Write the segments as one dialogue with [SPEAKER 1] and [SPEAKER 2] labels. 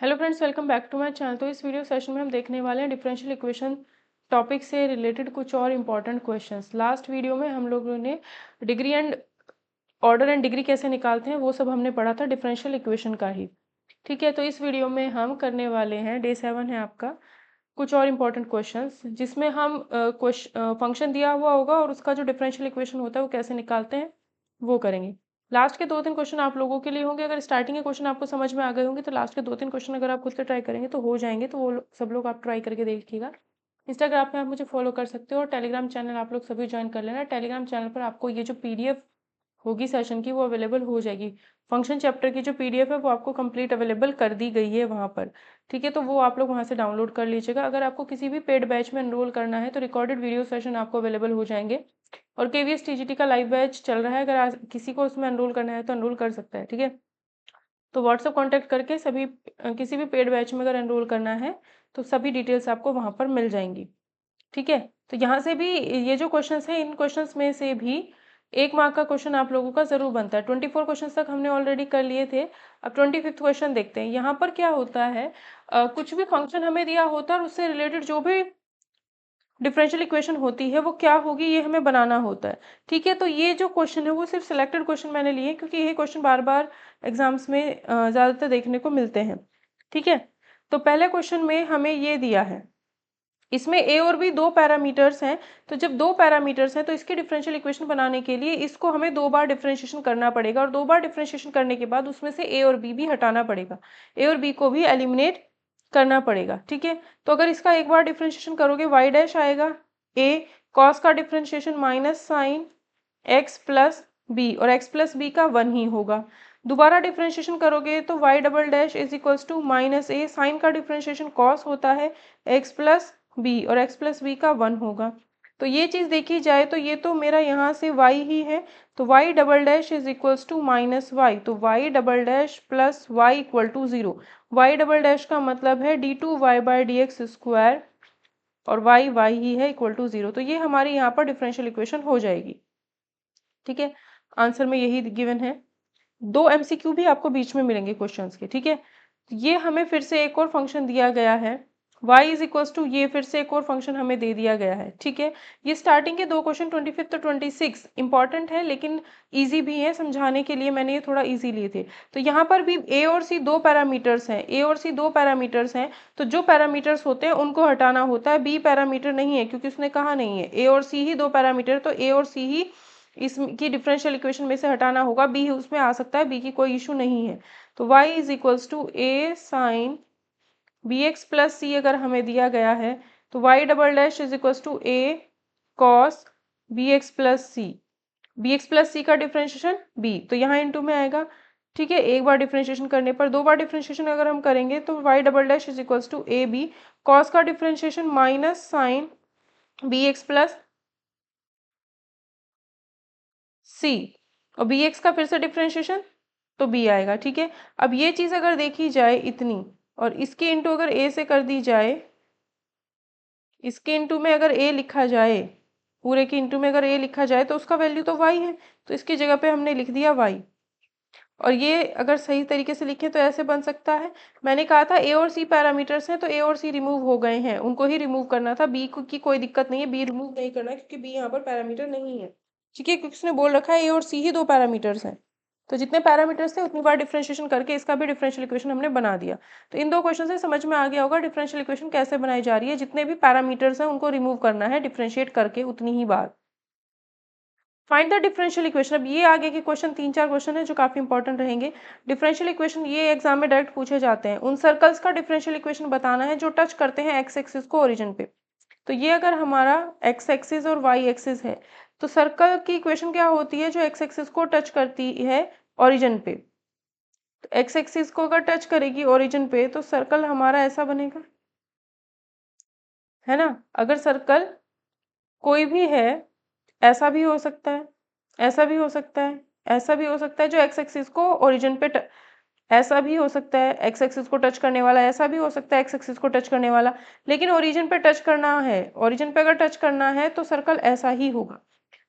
[SPEAKER 1] Hello friends, welcome back to my channel. तो इस video session में हम देखने वाले हैं डिफरेंशियल इक्वेशन टॉपिक से रिलेटेड कुछ और इम्पॉर्टेंट क्वेश्चंस। लास्ट वीडियो में हम लोगों ने degree and order and degree कैसे निकालते हैं वो सब हमने पढ़ा था डिफरेंशियल इक्वेशन का ही। ठीक है, तो इस वीडियो में हम करने वाले हैं, डे 7 है आपका, कुछ और इम्पॉर्टेंट क्वेश्चंस जिसमें हम फंक्शन दिया हुआ होगा और उसका जो डिफरेंशियल इक्वेशन होता है वो कैसे निकालते हैं वो करेंगे। लास्ट के 2-3 क्वेश्चन आप लोगों के लिए होंगे। अगर स्टार्टिंग के क्वेश्चन आपको समझ में आ गए होंगे तो लास्ट के 2-3 क्वेश्चन अगर आप खुद से ट्राई करेंगे तो हो जाएंगे। तो वो सब लोग आप ट्राई करके देखिएगा। इंस्टाग्राम पे आप मुझे फॉलो कर सकते हो और टेलीग्राम चैनल आप लोग सभी ज्वाइन कर लेना। टेलीग्राम चैनल पर आपको ये जो पीडीएफ होगी सेशन की वो अवेलेबल हो जाएगी। फंक्शन चैप्टर की जो पीडीएफ है वो आपको कंप्लीट अवेलेबल कर दी गई है वहाँ पर। ठीक है, तो वो आप लोग वहाँ से डाउनलोड कर लीजिएगा। अगर आपको किसी भी पेड बैच में एनरोल करना है तो रिकॉर्डेड वीडियो सेशन आपको अवेलेबल हो जाएंगे। और केवीएस टीजीटी का लाइव बैच चल रहा है, अगर किसी को उसमें एनरोल करना है तो एनरोल कर सकता है। ठीक है, तो व्हाट्सएप कांटेक्ट करके सभी किसी भी पेड बैच में अगर एनरोल करना है तो सभी डिटेल्स आपको वहाँ पर मिल जाएंगी। ठीक है, तो यहाँ से भी ये जो क्वेश्चंस हैं इन क्वेश्चंस में से भी 1 मार्क का क्वेश्चन आप लोगों का जरूर बनता है। 24 क्वेश्चंस तक हमने ऑलरेडी कर लिए थे। अब 25th क्वेश्चन देखते हैं। यहाँ पर क्या होता है, कुछ भी फंक्शन हमें दिया होता है और उससे रिलेटेड जो भी डिफरेंशियल इक्वेशन होती है वो क्या होगी ये हमें बनाना होता है। ठीक है, तो ये जो क्वेश्चन है वो सिर्फ सिलेक्टेड क्वेश्चन मैंने लिए क्योंकि ये क्वेश्चन बार बार एग्जाम्स में ज़्यादातर देखने को मिलते हैं। ठीक है, तो पहले क्वेश्चन में हमें ये दिया है, इसमें ए और बी दो पैरामीटर्स हैं। तो जब दो पैरामीटर्स हैं तो इसके डिफरेंशियल इक्वेशन बनाने के लिए इसको हमें 2 बार डिफरेंशिएशन करना पड़ेगा और 2 बार डिफरेंशिएशन करने के बाद उसमें से ए और बी भी हटाना पड़ेगा, ए और बी को भी एलिमिनेट करना पड़ेगा। ठीक है, तो अगर इसका एक बार डिफरेंशिएशन करोगे वाई डैश आएगा, ए कॉस का differentiation minus sine x plus b, और एक्स प्लस बी का 1 ही होगा। दोबारा डिफरेंशिएशन करोगे तो y double dash is equals to minus a, sine का डिफरेंशिएशन कॉस होता है एक्स प्लस बी, और एक्स प्लस बी का 1 होगा। तो ये चीज़ देखी जाए तो ये तो मेरा यहाँ से y ही है, तो y double dash is equals to minus y, तो y double dash plus y equal to 0। y double dash का मतलब है d2y by D x square और y ही है इक्वल टू 0। तो ये हमारी यहाँ पर डिफरेंशियल इक्वेशन हो जाएगी। ठीक है, आंसर में यही गिवन है। 2 एमसीक्यू भी आपको बीच में मिलेंगे क्वेश्चंस के। ठीक है, ये हमें फिर से एक और फंक्शन दिया गया है y इज इक्वल्स टू, ये फिर से एक और फंक्शन हमें दे दिया गया है। ठीक है, ये स्टार्टिंग के 2 क्वेश्चन 25 और 26 इंपॉर्टेंट है लेकिन इजी भी है, समझाने के लिए मैंने ये थोड़ा इजी लिए थे। तो यहाँ पर भी a और c दो पैरामीटर्स हैं, a और c दो पैरामीटर्स हैं, तो जो पैरामीटर्स होते हैं उनको हटाना होता है, b पैरामीटर नहीं है क्योंकि उसने कहा नहीं है। a और c ही दो पैरामीटर, तो a और c ही इसकी डिफरेंशियल इक्वेशन में से हटाना होगा, बी उसमें आ सकता है, बी की कोई इशू नहीं है। तो y is equals to a sine b x plus c अगर हमें दिया गया है तो y double dash is equals to a cos b x plus c, b x plus c का डिफरेंशिएशन b, तो यहाँ इंटू में आएगा। ठीक है, एक बार डिफरेंशिएशन करने पर, 2 बार डिफरेंशिएशन अगर हम करेंगे तो y double dash is equals to a b cos का differentiation minus sine b x plus c, और बी एक्स का फिर से डिफरेंशिएशन तो बी आएगा। ठीक है, अब ये चीज़ अगर देखी जाए इतनी, और इसके इंटू अगर ए से कर दी जाए, इसके इंटू में अगर ए लिखा जाए, पूरे के इंटू में अगर ए लिखा जाए तो उसका वैल्यू तो वाई है, तो इसकी जगह पे हमने लिख दिया वाई। और ये अगर सही तरीके से लिखें तो ऐसे बन सकता है, मैंने कहा था ए और सी पैरामीटर्स हैं तो ए और सी रिमूव हो गए हैं, उनको ही रिमूव करना था, बी की कोई दिक्कत नहीं है, बी रिमूव नहीं करना क्योंकि बी यहाँ पर पैरामीटर नहीं है। ठीक है, क्योंकि उसने बोल रखा है ए और सी ही दो पैरामीटर्स हैं, तो जितने पैरामीटर्स थे उतनी बार डिफरेंशिएशन करके इसका भी डिफरेंशियल इक्वेशन हमने बना दिया। तो इन दो क्वेश्चन से समझ में आ गया होगा डिफरेंशियल इक्वेशन कैसे बनाई जा रही है, जितने भी पैरामीटर्स हैं उनको रिमूव करना है डिफरेंशिएट करके उतनी ही बार। फाइंड द डिफरेंशियल इक्वेशन, अब ये आगे के क्वेश्चन 3-4 क्वेश्चन है जो काफी इंपॉर्टेंट रहेंगे। डिफरेंशियल इक्वेशन ये एग्जाम में डायरेक्ट पूछे जाते हैं। उन सर्कल्स का डिफरेंशियल इक्वेशन बताना है जो टच करते हैं एक्स एक्सिस को ओरिजिन पे। तो ये अगर हमारा एक्स एक्सिस और वाई एक्सिस है तो सर्कल की इक्वेशन क्या होती है जो एक्स एक्सिस को टच करती है ओरिजिन पे। तो एक्स एक्सिस को अगर टच करेगी ओरिजिन पे तो सर्कल हमारा ऐसा बनेगा, है ना। अगर सर्कल कोई भी है, ऐसा भी हो सकता है, ऐसा भी हो सकता है, ऐसा भी हो सकता है, जो एक्स एक्सिस को ओरिजिन पे ऐसा भी हो सकता है, एक्स एक्सिस को टच करने वाला, ऐसा भी हो सकता है एक्स एक्सिस को टच करने वाला, लेकिन ओरिजिन पे टच करना है, ओरिजिन पे अगर टच करना है तो सर्कल ऐसा ही होगा।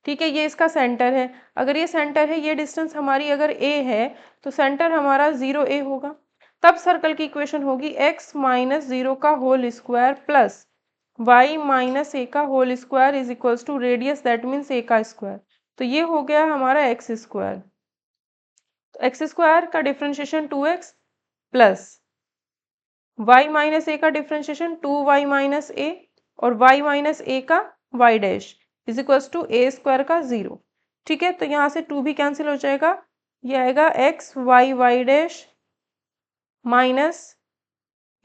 [SPEAKER 1] ठीक है, ये इसका सेंटर है, अगर ये सेंटर है, ये डिस्टेंस हमारी अगर a है तो सेंटर हमारा 0 a होगा। तब सर्कल की इक्वेशन होगी x माइनस 0 का whole square plus y minus a का whole square is equals to radius that means a का स्क्वायर। तो ये हो गया हमारा एक्स स्क्वायर। तो एक्स स्क्वायर का differentiation 2x plus y minus a का डिफ्रेंशिएशन 2y माइनस ए और y माइनस ए का y dash is equals to a square का 0। ठीक है, तो यहाँ से 2 भी कैंसिल हो जाएगा, ये आएगा x y y dash minus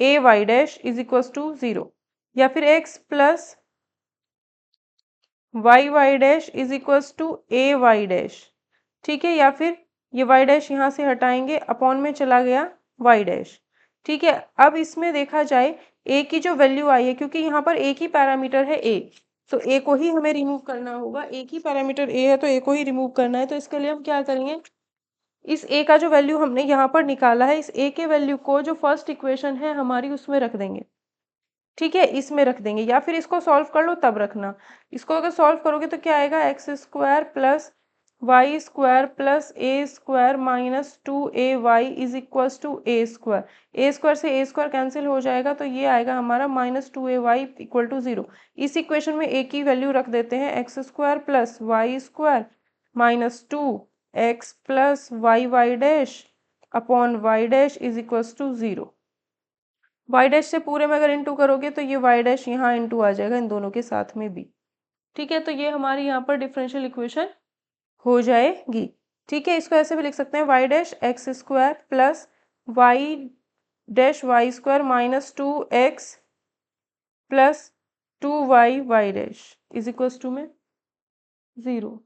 [SPEAKER 1] a y dash is equals to 0, या फिर x plus y y dash is equals to a y dash. ठीक है, या फिर ये वाई डैश यहाँ से हटाएंगे, अपॉन में चला गया वाई डैश। ठीक है, अब इसमें देखा जाए ए की जो वैल्यू आई है, क्योंकि यहाँ पर एक ही पैरामीटर है ए, तो ए को ही हमें रिमूव करना होगा। एक ही पैरामीटर ए है तो ए को ही रिमूव करना है। तो इसके लिए हम क्या करेंगे, इस ए का जो वैल्यू हमने यहाँ पर निकाला है, इस ए के वैल्यू को जो फर्स्ट इक्वेशन है हमारी उसमें रख देंगे। ठीक है, इसमें रख देंगे, या फिर इसको सॉल्व कर लो तब रखना। इसको अगर सॉल्व करोगे तो क्या आएगा, x square plus y square plus a square minus 2ay is equals to a square. A square से ए स्क्वायर कैंसिल हो जाएगा, तो ये आएगा हमारा माइनस 2ay इक्वल टू 0। इस इक्वेशन में ए की वैल्यू रख देते हैं, x square plus y square minus 2x plus y dash upon y dash is equals to 0। Y dash से पूरे में अगर इंटू करोगे तो ये वाई डैश यहाँ इंटू आ जाएगा इन दोनों के साथ में भी। ठीक है, तो ये हमारी यहाँ पर डिफरेंशियल इक्वेशन हो जाएगी। ठीक है, इसको ऐसे भी लिख सकते हैं, y dash x square plus y dash y square minus 2x plus 2y y dash is equals to में 0।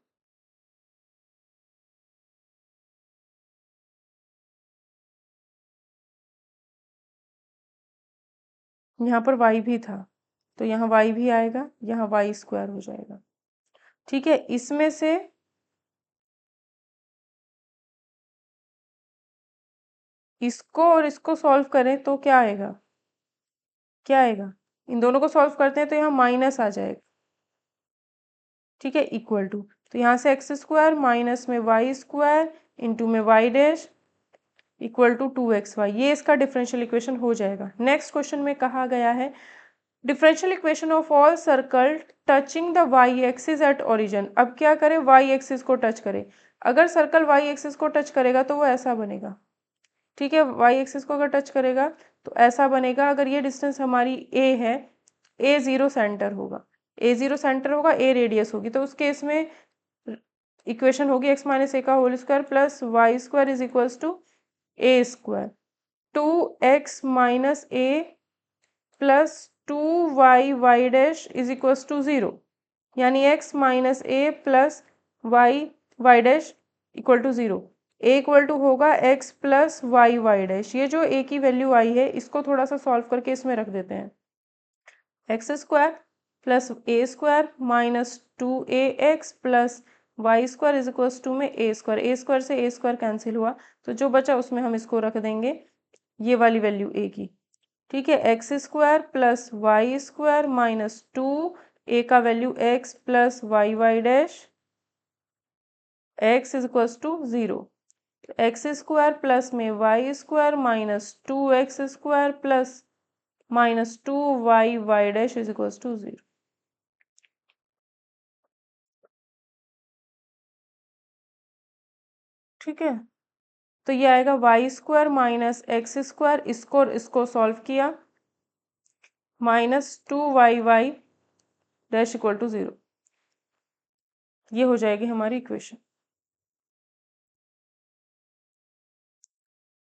[SPEAKER 1] यहाँ पर y भी था तो यहाँ y भी आएगा, यहाँ वाई स्क्वायर हो जाएगा। ठीक है, इसमें से इसको और इसको सॉल्व करें तो क्या आएगा, क्या आएगा, इन दोनों को सॉल्व करते हैं तो यहाँ माइनस आ जाएगा। ठीक है, इक्वल टू, तो यहाँ से एक्स स्क्वायर माइनस में वाई स्क्वायर इंटू में y dash equal to 2xy, ये इसका डिफरेंशियल इक्वेशन हो जाएगा। नेक्स्ट क्वेश्चन में कहा गया है differential equation of all circle touching the y axis at origin. अब क्या करें, वाई एक्सिस को टच करें। अगर सर्कल वाई एक्सिस को टच करेगा तो वो ऐसा बनेगा। ठीक है, वाई एक्सिस को अगर टच करेगा तो ऐसा बनेगा। अगर ये डिस्टेंस हमारी ए है, ए जीरो सेंटर होगा, ए जीरो सेंटर होगा, ए रेडियस होगी, तो उस केस में इक्वेशन होगी एक्स माइनस ए का whole square plus y square is equals to a square 2x minus a plus 2y y dash is equals to 0, यानी x minus a plus y dash equal to 0। A equal to होगा x plus y dash. ये जो a की value आई है इसको थोड़ा सा solve करके इसमें रख देते हैं, x square plus a square minus 2ax plus y square is equals to में ए स्क्वायर से ए स्क्वायर कैंसिल हुआ, तो जो बचा उसमें हम इसको रख देंगे ये वाली वैल्यू a की। ठीक है, x square plus y square minus 2 a का value x plus y dash x is equals to 0। X square plus में y square minus 2x square plus minus 2y dash is equals to 0। ठीक है, तो ये आएगा y square minus x square, इसको solve किया, minus 2y dash equal to 0। ये हो जाएगी हमारी इक्वेशन।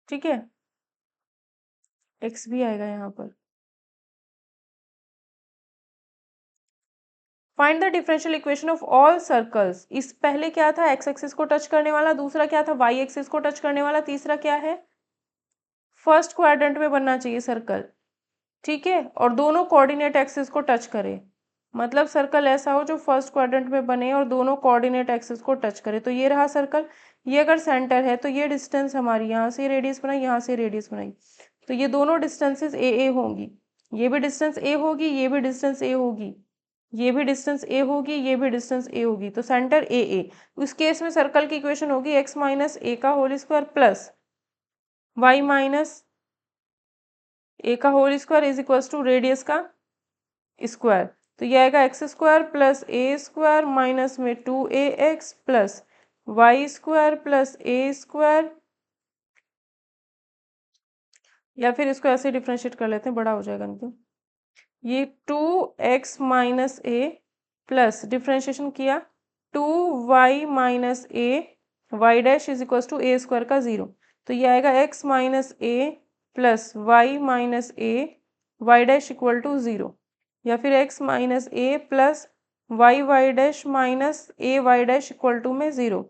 [SPEAKER 1] ठीक है, x भी आएगा यहाँ पर। Find the differential equation of all circles. इस पहले क्या था, एक्स एक्सिस को टच करने वाला, दूसरा क्या था, वाई एक्सिस को टच करने वाला, तीसरा क्या है, फर्स्ट क्वाड्रेंट में बनना चाहिए सर्कल। ठीक है, और दोनों कोऑर्डिनेट एक्सिस को टच करे, मतलब सर्कल ऐसा हो जो फर्स्ट क्वाड्रेंट में बने और दोनों कोऑर्डिनेट एक्सिस को टच करे। तो ये रहा सर्कल, ये अगर सेंटर है तो ये डिस्टेंस हमारी यहाँ से रेडियस बनाई, यहाँ से रेडियस बनाई, तो ये दोनों डिस्टेंसेस ए होंगी, ये भी डिस्टेंस ए होगी, ये भी डिस्टेंस ए होगी, ये भी डिस्टेंस ए होगी, ये भी डिस्टेंस ए होगी, तो सेंटर ए। उस केस में सर्कल की इक्वेशन होगी एक्स माइनस ए का whole square plus y minus a का whole square is equals to radius का स्क्वायर, तो ये आएगा x square plus a square minus में 2ax plus y square plus a square, या फिर इसको ऐसे डिफ्रेंशिएट कर लेते हैं, बड़ा हो जाएगा नहीं तो ये 2x minus a plus differentiation किया 2y minus a y dash is equal to a square का 0, तो ये आएगा x minus a plus y minus a y dash equal to 0, या फिर x minus a plus y y dash minus a y dash equal to में 0।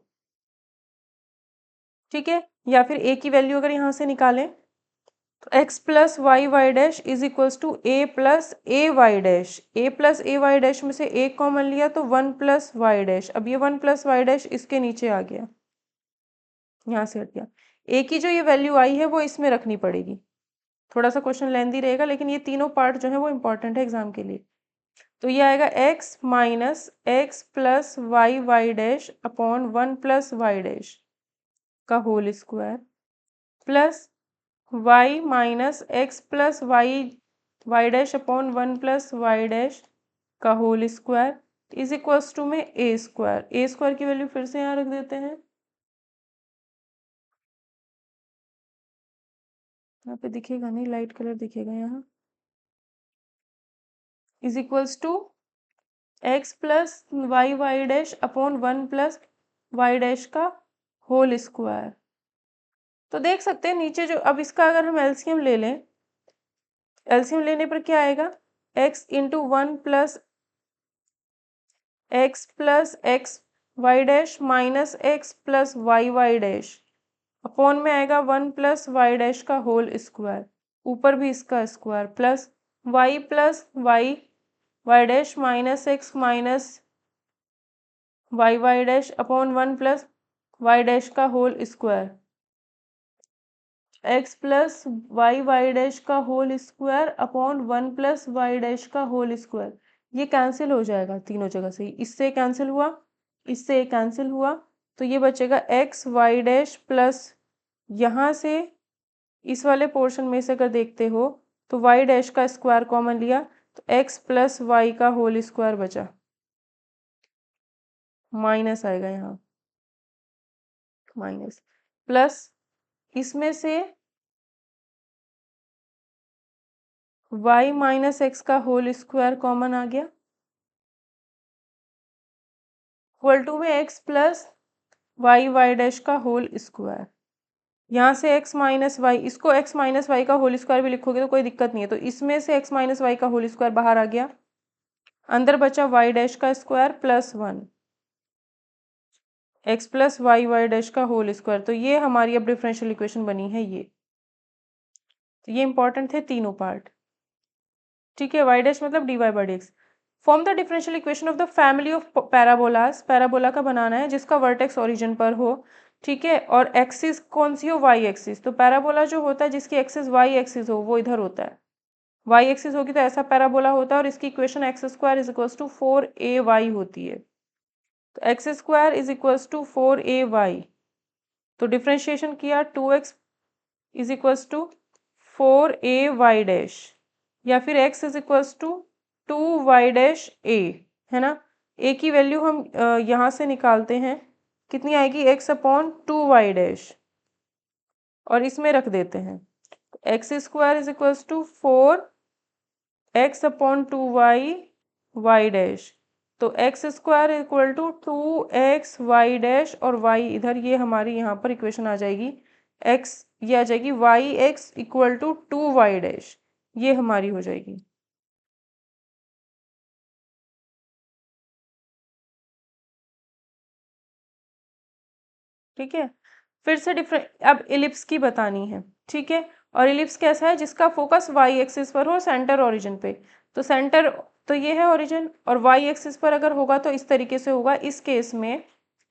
[SPEAKER 1] ठीक है, या फिर a की वैल्यू अगर यहाँ से निकालें तो x plus y y dash is equals to a plus a y dash, a plus a y dash में से एक कॉमन लिया तो 1 प्लस वाई डैश, अब ये 1 प्लस वाई डैश इसके नीचे आ गया, यहाँ से हट गया। ए की जो ये वैल्यू आई है वो इसमें रखनी पड़ेगी, थोड़ा सा क्वेश्चन लेंदी रहेगा लेकिन ये तीनों पार्ट जो है वो इंपॉर्टेंट है एग्जाम के लिए। तो ये आएगा x minus x plus y y dash upon 1 plus y dash का whole square plus y minus x plus y y dash upon 1 plus y dash का whole square is equals to में a square की value फिर से यहाँ रख देते हैं, यहाँ पे दिखेगा नहीं, लाइट कलर दिखेगा यहाँ, is equals to x plus y y dash upon 1 plus y dash का होल स्क्वायर। तो देख सकते हैं नीचे जो, अब इसका अगर हम एलसीएम ले लें, एलसीएम लेने पर क्या आएगा, x into 1 plus x y dash minus x plus y y dash upon में आएगा 1 प्लस वाई डैश का होल स्क्वायर, ऊपर भी इसका square plus y y dash minus x minus y y dash upon 1 plus y dash का whole square, x plus y dash का whole square upon 1 plus y dash का whole square, ये cancel हो जाएगा तीनों जगह से, इससे कैंसिल हुआ, इससे कैंसिल हुआ, तो ये बचेगा एक्स वाई डैश प्लस, यहाँ से इस वाले पोर्शन में से अगर देखते हो तो वाई डैश का स्क्वायर कॉमन लिया तो एक्स प्लस वाई का होल स्क्वायर बचा, माइनस आएगा यहाँ, माइनस प्लस इसमें से y माइनस एक्स का होल स्क्वायर कॉमन आ गया, इक्वल टू में x plus y y dash का होल स्क्वायर, यहाँ से x माइनस वाई, इसको x माइनस वाई का होल स्क्वायर भी लिखोगे तो कोई दिक्कत नहीं है, तो इसमें से x माइनस वाई का होल स्क्वायर बाहर आ गया, अंदर बचा y डैश का square plus 1 x plus y dash का होल स्क्वायर, तो ये हमारी अब डिफरेंशियल इक्वेशन बनी है ये, तो ये इंपॉर्टेंट थे तीनों पार्ट। ठीक है, y डैश मतलब dy by dx। Form the differential equation of the family of parabolas, parabola का बनाना है जिसका वर्टेक्स ओरिजिन पर हो, ठीक है, और एक्सिस कौन सी हो, वाई एक्सिस, तो पैराबोला जो होता है जिसकी एक्सिस वाई एक्सिस हो वो इधर होता है, वाई एक्सिस होगी तो ऐसा पैराबोला होता है, और इसकी equation x square is equals to 4ay होती है, तो x square is equals to 4ay, तो डिफ्रेंशिएशन किया 2x is equals to 4ay dash, या फिर x is equals to 2y dash a, है ना, a की वैल्यू हम यहाँ से निकालते हैं, कितनी आएगी, x अपॉन 2y डैश, और इसमें रख देते हैं, x square is equals to 4x upon 2y y dash, तो x square equal to 2x y dash, और y इधर, ये हमारी यहाँ पर इक्वेशन आ जाएगी, x ये आ जाएगी y x equal to 2y dash, ये हमारी हो जाएगी। ठीक है, फिर से डिफरेंट, अब इलिप्स की बतानी है, ठीक है, और इलिप्स कैसा है, जिसका फोकस वाई एक्सिस पर हो, सेंटर ओरिजिन पे, तो सेंटर तो ये है ओरिजिन, और वाई एक्सिस पर अगर होगा तो इस तरीके से होगा, इस केस में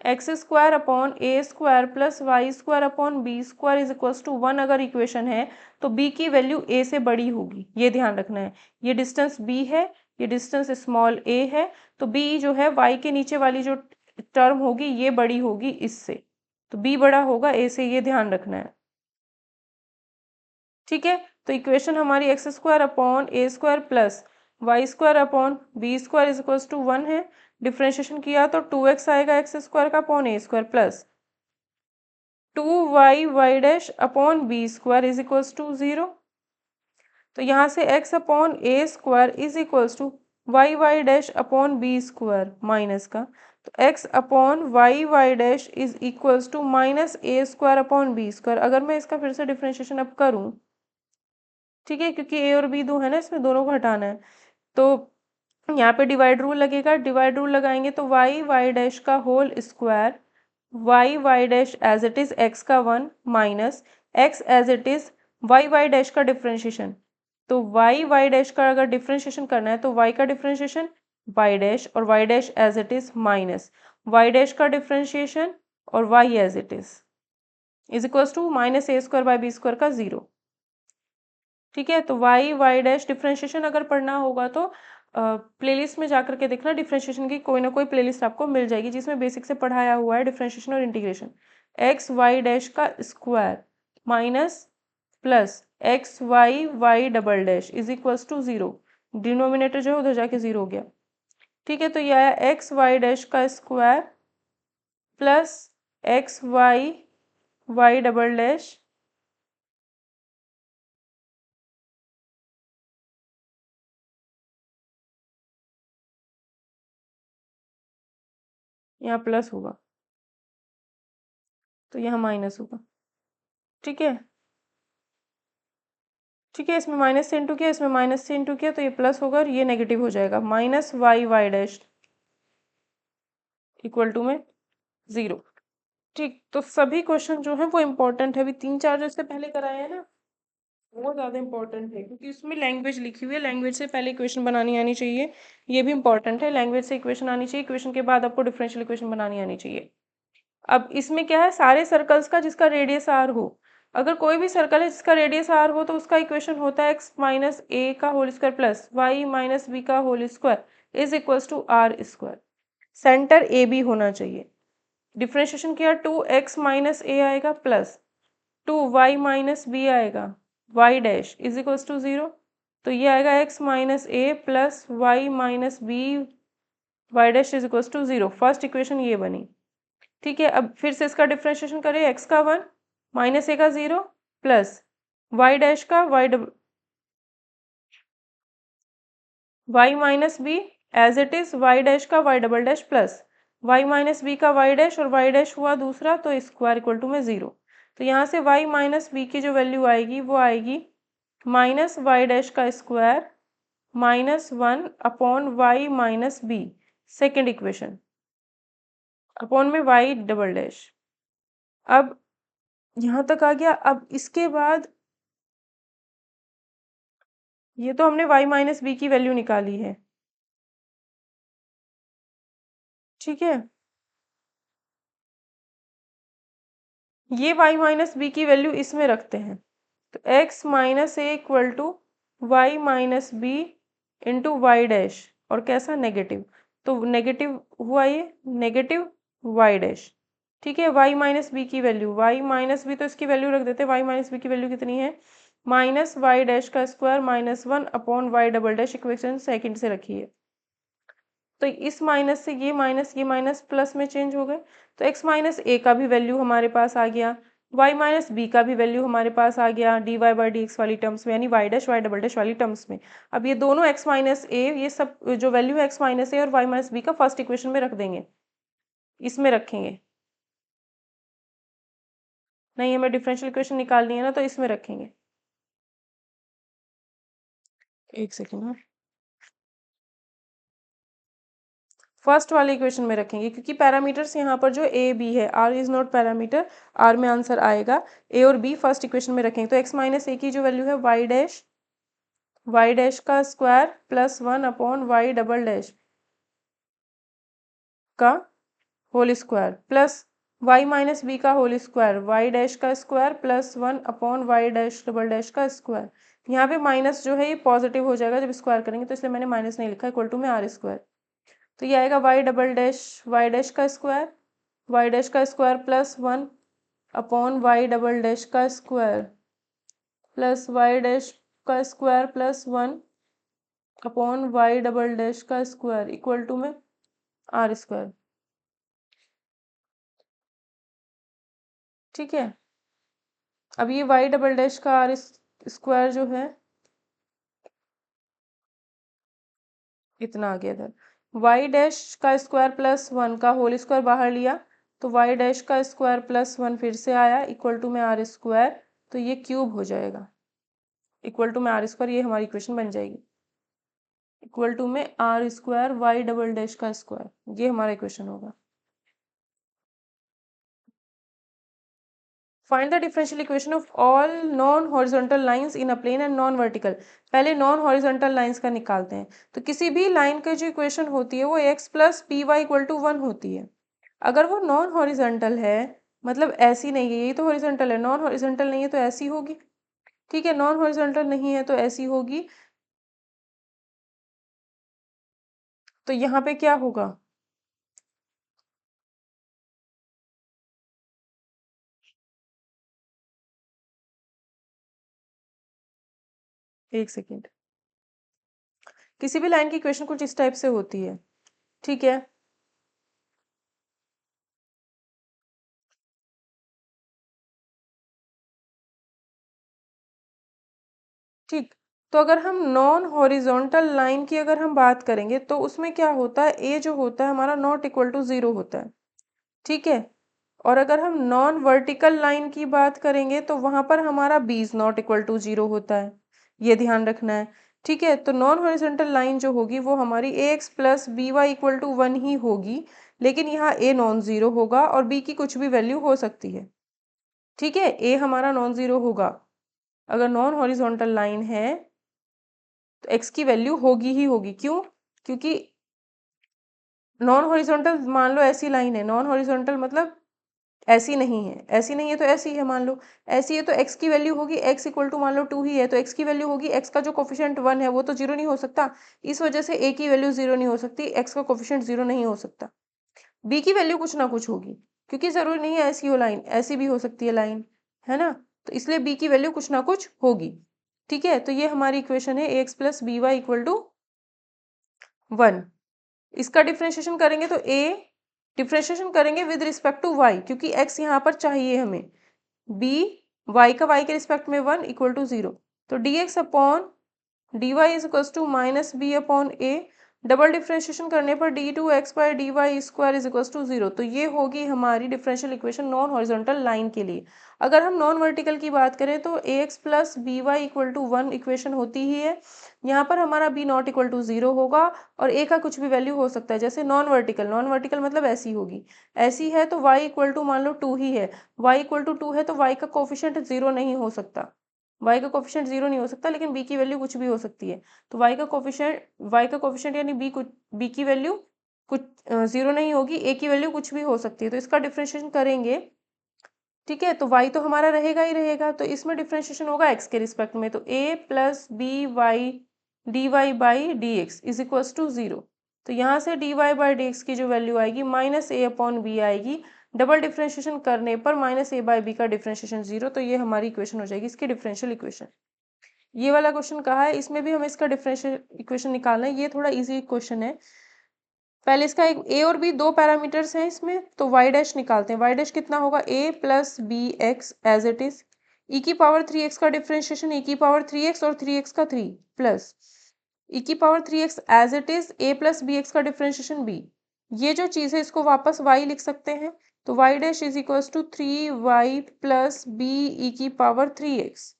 [SPEAKER 1] x square upon a square plus y square upon b square is equals to 1 अगर इक्वेशन है तो बी की वैल्यू ए से बड़ी होगी, ये ध्यान रखना है, ये डिस्टेंस बी है, ये डिस्टेंस स्मॉल ए है, तो बी जो है वाई के नीचे वाली जो टर्म होगी ये बड़ी होगी इससे, तो b बड़ा होगा a से, ये ध्यान रखना है। ठीक है, तो इक्वेशन हमारी x square upon a square plus y square upon b square is equals to 1 है। डिफ्रेंशिएशन किया तो 2x आएगा एक्स स्क्वायर का upon a square plus 2y y dash upon b square is equals to 0। तो यहाँ से x upon a square is equals to y dash upon b square minus का, तो x upon y dash is equals to minus a square upon b square. अगर मैं इसका फिर से डिफ्रेंशिएशन अब करूँ, ठीक है, क्योंकि ए और बी दो है ना, इसमें दोनों को हटाना है, तो यहाँ पे डिवाइड रूल लगेगा। डिवाइड रूल लगाएंगे तो वाई डैश का whole square y dash as it is x का 1 minus x as it is y dash का डिफ्रेंशिएशन। तो वाई डैश का अगर डिफ्रेंशिएशन करना है तो वाई का डिफ्रेंशिएशन वाई डैश और y dash as it is minus y dash का डिफ्रेंशिएशन और y as it is equals to minus a square by B square का 0। ठीक है, तो वाई डैश डिफ्रेंशिएशन अगर पढ़ना होगा तो प्लेलिस्ट में जाकर के देखना, डिफ्रेंशिएशन की कोई ना कोई प्लेलिस्ट आपको मिल जाएगी जिसमें बेसिक से पढ़ाया हुआ है डिफ्रेंशिएशन और इंटीग्रेशन। एक्स वाई डैश का square minus plus x y double dash is equals to 0। Denominator जो है उधर जाके 0 हो गया। ठीक है, तो यह आया एक्स वाई डैश का square plus x y double dash यहाँ प्लस होगा तो यहाँ माइनस होगा। ठीक है, ठीक है, इसमें माइनस से इंटू किया, इसमें माइनस से इंटू किया, तो ये प्लस होगा और ये नेगेटिव हो जाएगा। Minus y dash equal to में 0। ठीक, तो सभी क्वेश्चन जो है वो इम्पोर्टेंट है। अभी 3-4 जो इससे पहले कराए हैं ना, वो ज़्यादा इंपॉर्टेंट है क्योंकि उसमें लैंग्वेज लिखी हुई है। लैंग्वेज से पहले इक्वेशन बनानी आनी चाहिए, ये भी इंपॉर्टेंट है। लैंग्वेज से इक्वेशन आनी चाहिए, इक्वेशन के बाद आपको डिफरेंशियल इक्वेशन बनानी आनी चाहिए। अब इसमें क्या है, सारे सर्कल्स का जिसका रेडियस आर हो, अगर कोई भी सर्कल है जिसका रेडियस आर हो तो उसका इक्वेशन होता है एक्स माइनस ए का whole square plus y minus b का whole square is equals to r square. Centre a b होना चाहिए। डिफ्रेंशिएशन किया 2x माइनस ए आएगा प्लस 2y माइनस बी आएगा y dash is equals to 0। तो ये आएगा x minus a plus y minus b y dash is equals to 0। First equation ये बनी। ठीक है, अब फिर से इसका डिफ्रेंशिएशन करें, x का 1 माइनस ए का 0 प्लस वाई डैश का y minus b as it is y dash का y double dash plus y minus b का वाई डैश और वाई डैश हुआ दूसरा तो स्क्वायर इक्वल टू में 0। तो यहाँ से वाई माइनस बी की जो वैल्यू आएगी वो आएगी माइनस वाई डैश का square -1 upon y minus b second equation upon में वाई डबल डैश। अब यहाँ तक आ गया। अब इसके बाद ये तो हमने y माइनस बी की वैल्यू निकाली है। ठीक है, ये y माइनस बी की वैल्यू इसमें रखते हैं, तो x minus a equal to y minus b into y dash और कैसा नेगेटिव, तो नेगेटिव हुआ ये नेगेटिव वाई डैश। ठीक है, y माइनस बी की वैल्यू y माइनस बी तो इसकी वैल्यू रख देते हैं। y माइनस बी की वैल्यू कितनी है, माइनस वाई डैश का square -1 upon y double dash equation second से रखिए। तो इस माइनस से ये माइनस प्लस में चेंज हो गए, तो x माइनस ए का भी वैल्यू हमारे पास आ गया, y माइनस बी का भी वैल्यू हमारे पास आ गया dy बाई डी एक्स वाली टर्म्स में, यानी y dash y double dash वाली टर्म्स में। अब ये दोनों x माइनस ए, ये सब जो वैल्यू है x माइनस ए और y माइनस बी का फर्स्ट इक्वेशन में रख देंगे, इसमें रखेंगे। नहीं, हमें डिफरेंशियल इक्वेशन निकालनी है ना, तो इसमें रखेंगे। एक सेकेंड, फर्स्ट वाले इक्वेशन में रखेंगे क्योंकि पैरामीटर्स यहाँ पर जो ए बी है, r is not parameter, r में आंसर आएगा। ए और बी फर्स्ट इक्वेशन में रखेंगे, तो एक्स माइनस ए की जो वैल्यू है वाई डैश का square +1 upon y double dash का whole square plus y minus b का होल स्क्वायर वाई डैश का square +1 upon y dash double dash का स्क्वायर। यहाँ पे माइनस जो है ये पॉजिटिव हो जाएगा जब स्क्वायर करेंगे, तो इसलिए मैंने माइनस नहीं लिखा, इक्वल टू में आर स्क्वायर। तो ये आएगा y double dash y dash का स्क्वायर वाई डैश का square +1 upon y double dash का स्क्वायर प्लस वाई डैश का square plus 1 upon y double dash का स्क्वायर इक्वल टू में आर स्क्वायर। ठीक है, अब ये वाई डबल डैश का आर स्क्वायर जो है इतना आ गया इधर, वाई डैश का स्क्वायर प्लस 1 का होल स्क्वायर बाहर लिया तो वाई डैश का स्क्वायर प्लस 1 फिर से आया इक्वल टू में आर स्क्वायर, तो ये क्यूब हो जाएगा इक्वल टू में आर स्क्वायर, ये हमारी इक्वेशन बन जाएगी इक्वल टू में r square y double dash का स्क्वायर, ये हमारा इक्वेशन होगा। Find the differential equation of all non horizontal lines in a plane and non vertical. पहले नॉन हॉरिजॉन्टल लाइंस का निकालते हैं। तो किसी भी लाइन की जो इक्वेशन होती है वो x plus p y equal to 1 होती है। अगर वो नॉन हॉरिजॉन्टल है, मतलब ऐसी नहीं है, यही तो हॉरिजॉन्टल है, नॉन हॉरिजॉन्टल नहीं है तो ऐसी होगी। ठीक है, नॉन हॉरिजॉन्टल नहीं है तो ऐसी होगी। तो यहाँ पे क्या होगा, एक सेकेंड, किसी भी लाइन की इक्वेशन कुछ इस टाइप से होती है। ठीक है, ठीक। तो अगर हम नॉन हॉरिजॉन्टल लाइन की अगर हम बात करेंगे तो उसमें क्या होता है, ए जो होता है हमारा नॉट इक्वल टू 0 होता है। ठीक है, और अगर हम नॉन वर्टिकल लाइन की बात करेंगे तो वहां पर हमारा b is not equal to 0 होता है, ये ध्यान रखना है। ठीक है, तो नॉन हॉरिजॉन्टल लाइन जो होगी वो हमारी a x plus b y equal to 1 ही होगी, लेकिन यहाँ ए नॉन जीरो होगा और बी की कुछ भी वैल्यू हो सकती है। ठीक है, ए हमारा नॉन जीरो होगा, अगर नॉन हॉरिजॉन्टल लाइन है तो एक्स की वैल्यू होगी ही होगी। क्यों, क्योंकि नॉन हॉरिजॉन्टल मान लो ऐसी लाइन है, नॉन हॉरिजॉन्टल मतलब ऐसी नहीं है, ऐसी नहीं है तो ऐसी है, मान लो ऐसी है तो एक्स की वैल्यू होगी एक्स इक्वल टू मान लो 2 ही है तो एक्स की वैल्यू होगी, एक्स का जो कोफिशिएंट 1 है वो तो 0 नहीं हो सकता, इस वजह से ए की वैल्यू 0 नहीं हो सकती, एक्स का कोफिशिएंट 0 नहीं हो सकता। बी की वैल्यू कुछ ना कुछ होगी, क्योंकि जरूरी नहीं है ऐसी हो लाइन, ऐसी भी हो सकती है लाइन, है ना, तो इसलिए बी की वैल्यू कुछ ना कुछ होगी। ठीक है, तो ये हमारी इक्वेशन है a x plus b y equal to 1। इसका डिफ्रेंशिएशन करेंगे तो ए डिफ्रेंशिएशन करेंगे विद रिस्पेक्ट टू वाई, क्योंकि एक्स यहाँ पर चाहिए हमें, बी वाई का वाई के रिस्पेक्ट में 1 इक्वल टू 0, तो d x upon d y is equal to minus b upon a, double differentiation करने पर d two x by d y square is equal to 0। तो ये होगी हमारी differential equation non horizontal line के लिए। अगर हम नॉन वर्टिकल की बात करें तो a x plus b y equal to 1 equation होती ही है, यहाँ पर हमारा बी नॉट इक्वल टू 0 होगा और ए का कुछ भी वैल्यू हो सकता है, जैसे नॉन वर्टिकल, नॉन वर्टिकल मतलब ऐसी होगी, ऐसी है तो y इक्वल टू मान लो 2 ही है, y इक्वल टू 2 है तो y का कोफिशिएंट 0 नहीं हो सकता, y का कोफिशिएंट 0 नहीं हो सकता, लेकिन b की वैल्यू कुछ भी हो सकती है। तो y का कोफिशिएंट यानी b की वैल्यू कुछ 0 नहीं होगी, a की वैल्यू कुछ भी हो सकती है, तो इसका डिफरेंशिएशन करेंगे। ठीक है, तो y तो हमारा रहेगा ही रहेगा, तो इसमें डिफरेंशिएशन होगा x के रिस्पेक्ट में, तो a plus b y d y by D x is equal to 0। तो यहाँ से d y by D x की जो वैल्यू आएगी माइनस ए अपॉन बी आएगी, डबल डिफरेंशिएशन करने पर माइनस ए बाई बी का डिफरेंशिएशन 0, तो ये हमारी इक्वेशन हो जाएगी, इसकी डिफरेंशियल इक्वेशन। ये वाला क्वेश्चन कहा है, इसमें भी हमें इसका डिफरेंशियल इक्वेशन निकालना है, ये थोड़ा इजी क्वेश्चन है। पहले इसका एक ए और बी दो पैरामीटर्स हैं इसमें, तो वाई डैश निकालते हैं। वाई डैश कितना होगा, a plus b x as it is, e की पावर 3x का डिफरेंशिएशन ई की पावर 3x और 3x का 3 प्लस ई की power 3x as it is a plus b x का डिफरेंशिएशन बी। ये जो चीज़ है इसको वापस y लिख सकते हैं, तो y dash is equal to 3y plus b e की पावर 3x।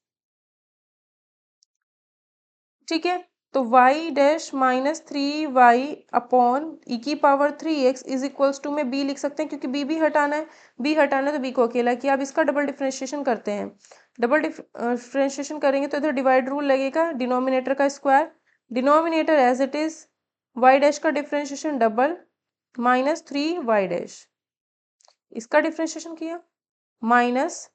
[SPEAKER 1] ठीक है, तो y dash minus 3y upon ई की power 3x is equals to में b लिख सकते हैं, क्योंकि b भी हटाना है, b हटाना है तो b को अकेला किया। अब इसका डबल डिफरेंशिएशन करते हैं, डबल डिफरेंशिएशन करेंगे तो इधर डिवाइड रूल लगेगा, डिनोमिनेटर का square, denominator as it is, y dash का differentiation double minus 3y dash, इसका डिफरेंशिएशन किया minus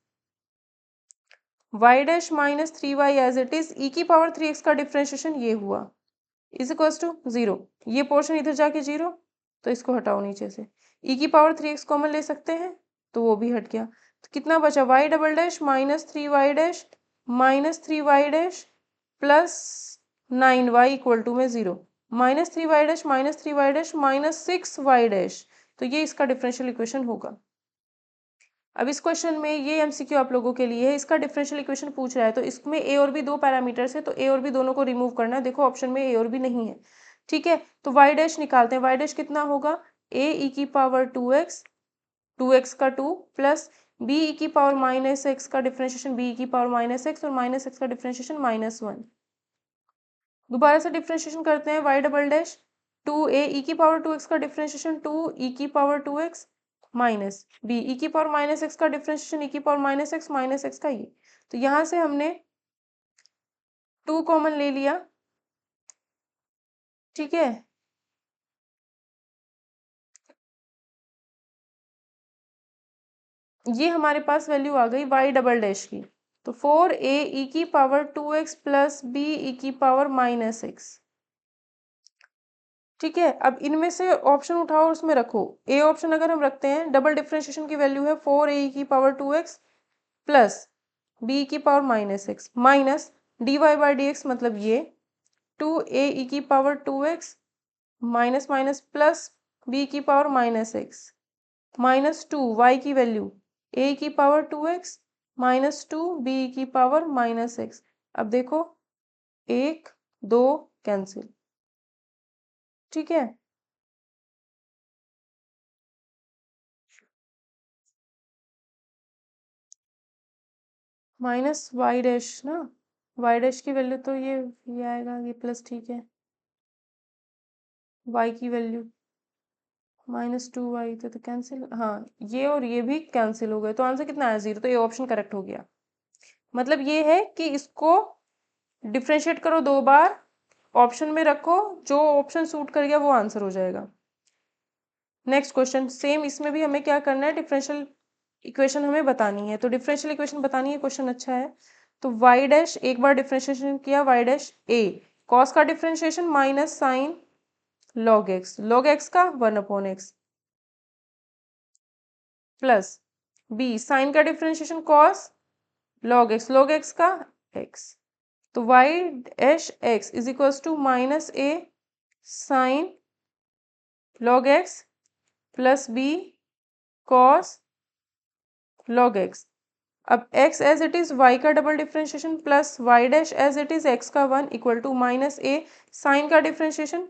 [SPEAKER 1] y dash minus 3y as it is, e की पावर 3x का डिफरेंशिएशन ये हुआ इज इक्वल्स टू 0, ये पोर्शन इधर जाके 0, तो इसको हटाओ नीचे से, ई की पावर 3x कॉमन ले सकते हैं तो वो भी हट गया, तो कितना बचा y double dash minus 3y dash -3y dash plus 9y equal to में 0, -3y डैश -6y डैश, तो ये इसका डिफरेंशियल इक्वेशन होगा। अब इस क्वेश्चन में ये एमसीक्यू आप लोगों के लिए है, इसका डिफरेंशियल इक्वेशन पूछ रहा है, तो इसमें ए और बी दो पैरामीटर्स है, तो ए और बी दोनों को रिमूव करना है। देखो ऑप्शन में ए और बी नहीं है, ठीक है, तो वाई डैश निकालते हैं। वाई डैश कितना होगा, ए ई की पावर 2x, 2x का 2 प्लस बी ई की पावर -x का डिफरेंशिएशन बी ई की पावर -x और -x का डिफरेंशिएशन -1। दोबारा से डिफरेंशिएशन करते हैं, Y double dash 2a e की पावर 2x का डिफरेंशिएशन 2 ई की power 2x minus B e की पावर -x का डिफरेंशिएशन ई की पावर -x का ये, तो यहाँ से हमने 2 कॉमन ले लिया, ठीक है, ये हमारे पास वैल्यू आ गई वाई डबल डैश की, तो 4a ई की power 2x plus b e की पावर -x, ठीक है। अब इनमें से ऑप्शन उठाओ और उसमें रखो, ए ऑप्शन अगर हम रखते हैं, डबल डिफरेंशिएशन की वैल्यू है 4a की पावर 2x प्लस बी की power -x minus dy by D x, मतलब ये 2a ई की power 2x minus minus plus b की पावर -x माइनस 2 y की वैल्यू a की पावर 2x माइनस 2 b की पावर -x। अब देखो 1 2 कैंसिल, ठीक है, माइनस वाई डैश ना, वाई डैश की वैल्यू तो ये आएगा, ये प्लस, ठीक है, वाई की वैल्यू -2y, तो कैंसिल, हाँ ये और ये भी कैंसिल हो गए, तो आंसर कितना आया 0, तो ये ऑप्शन करेक्ट हो गया। मतलब ये है कि इसको डिफ्रेंशिएट करो 2 बार, ऑप्शन में रखो, जो ऑप्शन सूट कर गया वो आंसर हो जाएगा। नेक्स्ट क्वेश्चन, सेम इसमें भी हमें क्या करना है, डिफरेंशियल इक्वेशन हमें बतानी है, तो डिफरेंशियल इक्वेशन बतानी है, क्वेश्चन अच्छा है। तो वाई डैश एक बार डिफरेंशिएशन किया, वाई डैश ए कॉस का differentiation minus sine log x का 1/x प्लस बी साइन का डिफरेंशिएशन कॉस लॉग एक्स का x, तो y dash x is equals to -a sine log x plus b cos log x. अब x as it is y का double differentiation plus y dash as it is x का 1 equal to -a sine का differentiation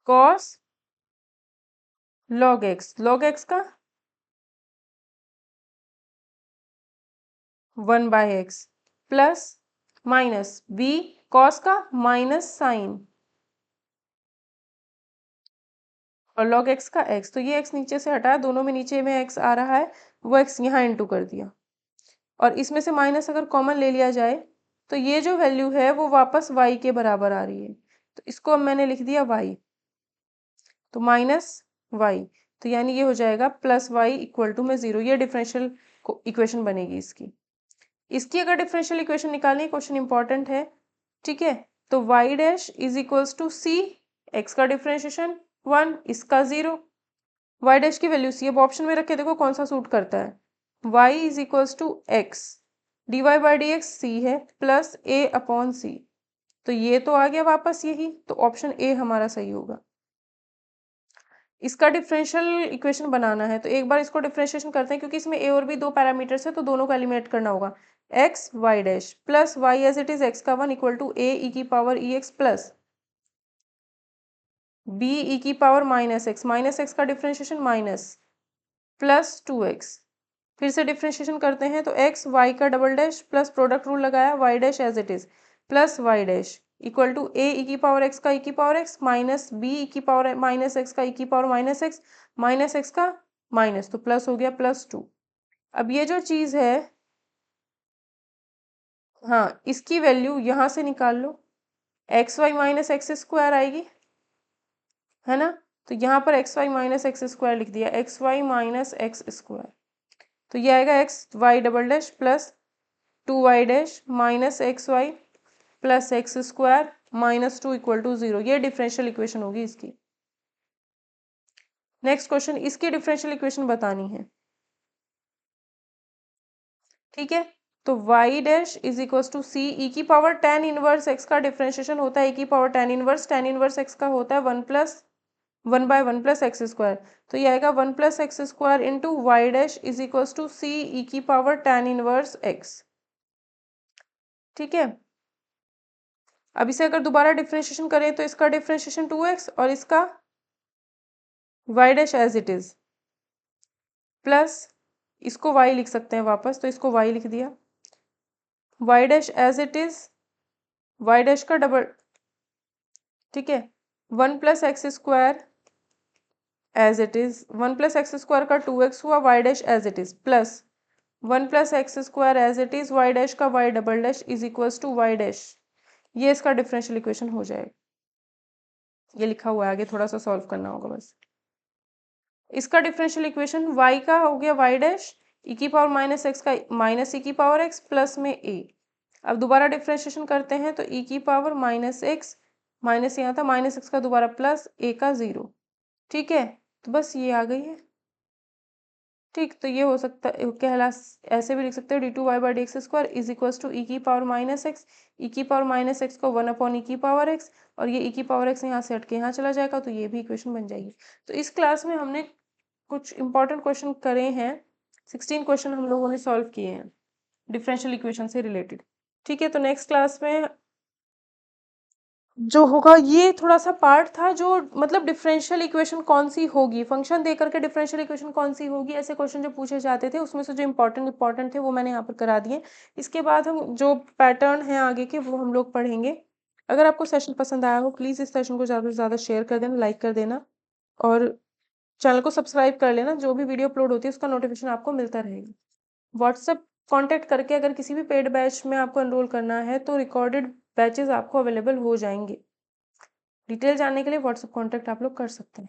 [SPEAKER 1] cos log x का 1/x plus minus b cos का minus sign और log x का x, तो ये x नीचे से हटाया, दोनों में नीचे में x आ रहा है, वो x यहाँ इंटू कर दिया, और इसमें से माइनस अगर कॉमन ले लिया जाए तो ये जो वैल्यू है वो वापस y के बराबर आ रही है, तो इसको अब मैंने लिख दिया y, तो -y, तो यानी ये हो जाएगा +y इक्वल टू में 0, ये डिफरेंशियल इक्वेशन बनेगी इसकी। इसकी अगर डिफरेंशियल इक्वेशन निकालनी, क्वेश्चन इंपॉर्टेंट है, ठीक है, तो y dash is equals to c, x का डिफरेंशिएशन 1, इसका 0, y डैश की वैल्यू c, अब ऑप्शन में रख के देखो कौन सा सूट करता है, y is equals to x dy by D x c है प्लस a अपॉन सी, तो ये तो आ गया वापस यही, तो ऑप्शन ए हमारा सही होगा। इसका डिफरेंशियल इक्वेशन बनाना है, तो एक बार इसको डिफरेंशिएशन करते हैं, क्योंकि इसमें ए और बी दो पैरामीटर्स है, तो दोनों को एलिमिनेट करना होगा, x y dash plus y as it is x का 1 इक्वल टू ए ई की power e x plus b e की पावर माइनस एक्स का डिफरेंशिएशन माइनस प्लस 2x, फिर से डिफरेंशिएशन करते हैं, तो एक्स वाई का double dash plus product rule लगाया, y dash as it is plus y dash equal to a e की पावर एक्स का ई की power x minus B e की पावर माइनस एक्स का ई की power minus x का minus, तो plus हो गया +2। अब ये जो चीज़ है, हाँ इसकी वैल्यू यहाँ से निकाल लो, x y minus x square आएगी, है ना, तो यहाँ पर x y minus x square लिख दिया, x y minus x square, तो ये आएगा x y double dash plus 2y dash minus x y plus x square -2 equal to 0, ये डिफरेंशियल इक्वेशन होगी इसकी। नेक्स्ट क्वेश्चन, इसकी डिफरेंशियल इक्वेशन बतानी है, ठीक है, तो y dash is equal to c e की पावर टेन इनवर्स एक्स का डिफ्रेंशिएशन होता है e की पावर टेन इनवर्स एक्स का होता है वन प्लस एक्स स्क्वायर। तो ये आएगा one plus x square into y dash is equal to c e की पावर टेन इनवर्स एक्स। ठीक है, अब इसे अगर दोबारा डिफ्रेंशिएशन करें तो इसका डिफ्रेंशिएशन 2x और इसका y dash as it is plus इसको y लिख सकते हैं वापस, तो इसको y लिख दिया, y dash as it is y dash का डबल, ठीक है, one plus x square as it is, one plus x square का 2x हुआ, y dash as it is plus one plus x square as it is y dash का y double dash is equals to y dash. ये इसका differential equation हो जाएगा, ये लिखा हुआ है, आगे थोड़ा सा सॉल्व करना होगा बस। इसका डिफरेंशियल इक्वेशन y का हो गया y डैश ई की पावर माइनस एक्स का माइनस ई की पावर एक्स प्लस में a। अब दोबारा डिफरेंशिएशन करते हैं तो ई की पावर माइनस एक्स, माइनस यहाँ था माइनस एक्स का दोबारा प्लस a का 0। ठीक है, तो बस ये आ गई है। ठीक, तो ये हो सकता है कहला, ऐसे भी लिख सकते हो D two Y by D x square is equals to E की पावर माइनस एक्स, ई की पावर माइनस एक्स को वन अपॉन ई की पावर एक्स, और ये ई की पावर एक्स यहाँ से हट के यहाँ चला जाएगा, तो ये भी इक्वेशन बन जाएगी। तो इस क्लास में हमने कुछ इंपॉर्टेंट क्वेश्चन करे हैं, 16 क्वेश्चन हम लोगों ने सॉल्व किए हैं डिफरेंशियल इक्वेशन से रिलेटेड। ठीक है, तो नेक्स्ट क्लास में जो होगा, ये थोड़ा सा पार्ट था जो मतलब डिफरेंशियल इक्वेशन कौन सी होगी, फंक्शन दे करके डिफरेंशियल इक्वेशन कौन सी होगी, ऐसे क्वेश्चन जो पूछे जाते थे उसमें से जो इंपॉर्टेंट थे वो मैंने यहाँ पर करा दिए। इसके बाद हम जो पैटर्न है आगे के वो हम लोग पढ़ेंगे। अगर आपको सेशन पसंद आया हो प्लीज़ इस सेशन को ज़्यादा से ज़्यादा शेयर कर देना, लाइक कर देना, और चैनल को सब्सक्राइब कर लेना, जो भी वीडियो अपलोड होती है उसका नोटिफिकेशन आपको मिलता रहेगा। व्हाट्सएप कॉन्टैक्ट करके अगर किसी भी पेड बैच में आपको एनरोल करना है तो रिकॉर्डेड बैचेस आपको अवेलेबल हो जाएंगे। डिटेल जानने के लिए व्हाट्सएप कॉन्टैक्ट आप लोग कर सकते हैं।